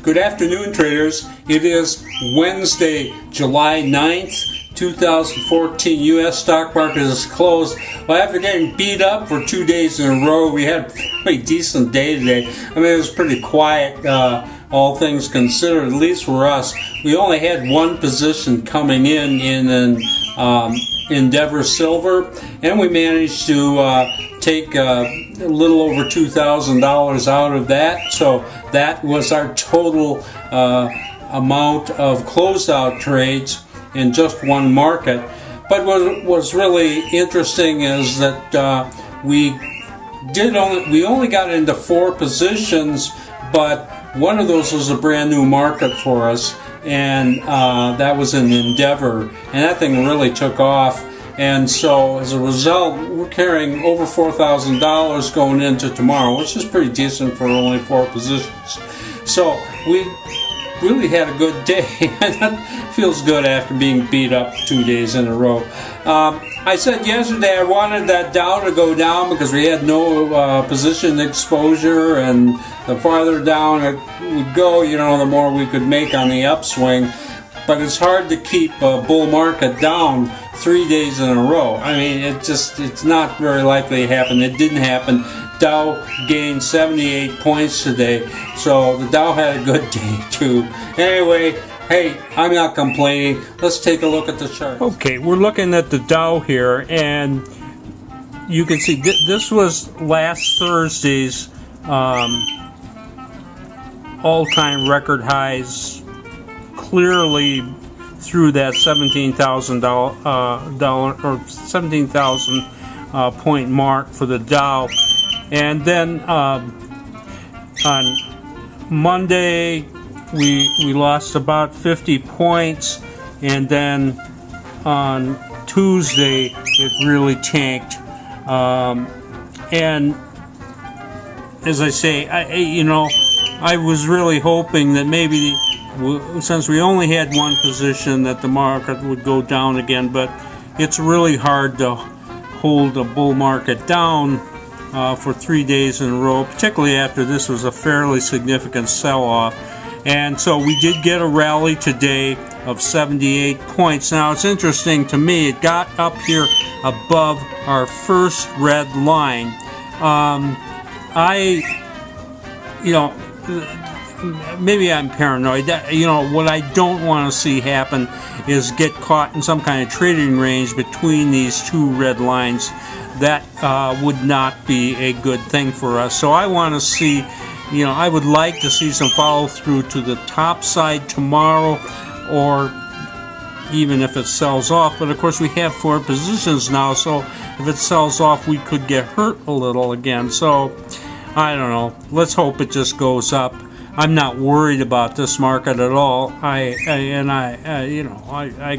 Good afternoon, traders. It is Wednesday, July 9th, 2014. U.S. stock market is closed. Well, after getting beat up for 2 days in a row, we had a pretty decent day today. I mean, it was pretty quiet, all things considered, at least for us. We only had one position coming in an Endeavor Silver, and we managed to take a little over $2,000 out of that. So that was our total amount of closeout trades in just one market. But what was really interesting is that we only got into 4 positions, but one of those was a brand new market for us, and that was an Endeavor, and that thing really took off. And so as a result, we're carrying over $4,000 going into tomorrow, which is pretty decent for only 4 positions. So we really had a good day. That feels good after being beat up 2 days in a row. I said yesterday I wanted that Dow to go down because we had no position exposure, and the farther down it would go, the more we could make on the upswing. But it's hard to keep a bull market down 3 days in a row. I mean, it's not very likely to happen. It didn't happen. Dow gained 78 points today, so the Dow had a good day too. Anyway, hey, I'm not complaining. Let's take a look at the chart. Okay, we're looking at the Dow here, and you can see this was last Thursday's all-time record highs, clearly through that $17,000 or 17,000 point mark for the Dow. And then on Monday we lost about 50 points, and then on Tuesday it really tanked. And as I say, I was really hoping that maybe, since we only had one position, that the market would go down again, but it's really hard to hold a bull market down for 3 days in a row, particularly after this was a fairly significant sell-off. And so we did get a rally today of 78 points. Now it's interesting to me, it got up here above our first red line. Maybe I'm paranoid. What I don't want to see happen is get caught in some kind of trading range between these 2 red lines. That would not be a good thing for us. So I want to see, I would like to see some follow through to the top side tomorrow, or even if it sells off. But of course we have 4 positions now, so if it sells off we could get hurt a little again. So I don't know. Let's hope it just goes up. I'm not worried about this market at all. I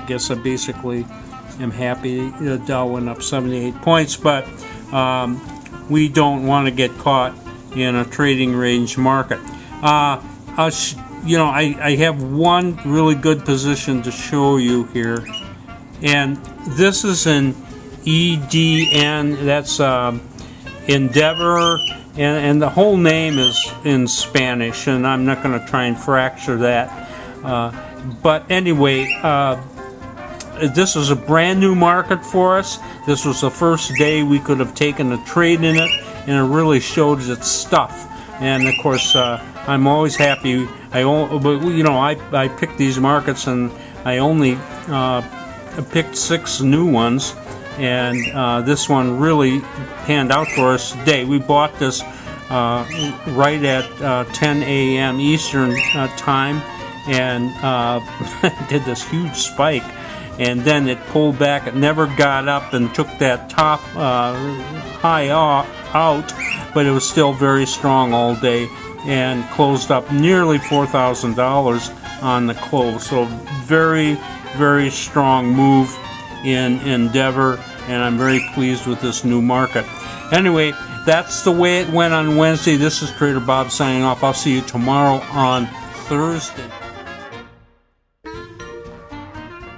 guess I basically am happy the Dow went up 78 points, but we don't want to get caught in a trading range market. I have one really good position to show you here, and this is an EDN. That's Endeavor. And the whole name is in Spanish, and I'm not going to try and fracture that. But anyway, this is a brand new market for us. This was the first day we could have taken a trade in it, and it really showed its stuff. And of course, I'm always happy. I picked these markets, and I only picked 6 new ones. And this one really panned out for us today. We bought this right at 10 a.m. Eastern time, and did this huge spike, and then it pulled back. It never got up and took that top high out, but it was still very strong all day and closed up nearly $4,000 on the close. So very, very strong move in Endeavor, and I'm very pleased with this new market. Anyway, that's the way it went on Wednesday. This is Trader Bob signing off. I'll see you tomorrow on Thursday.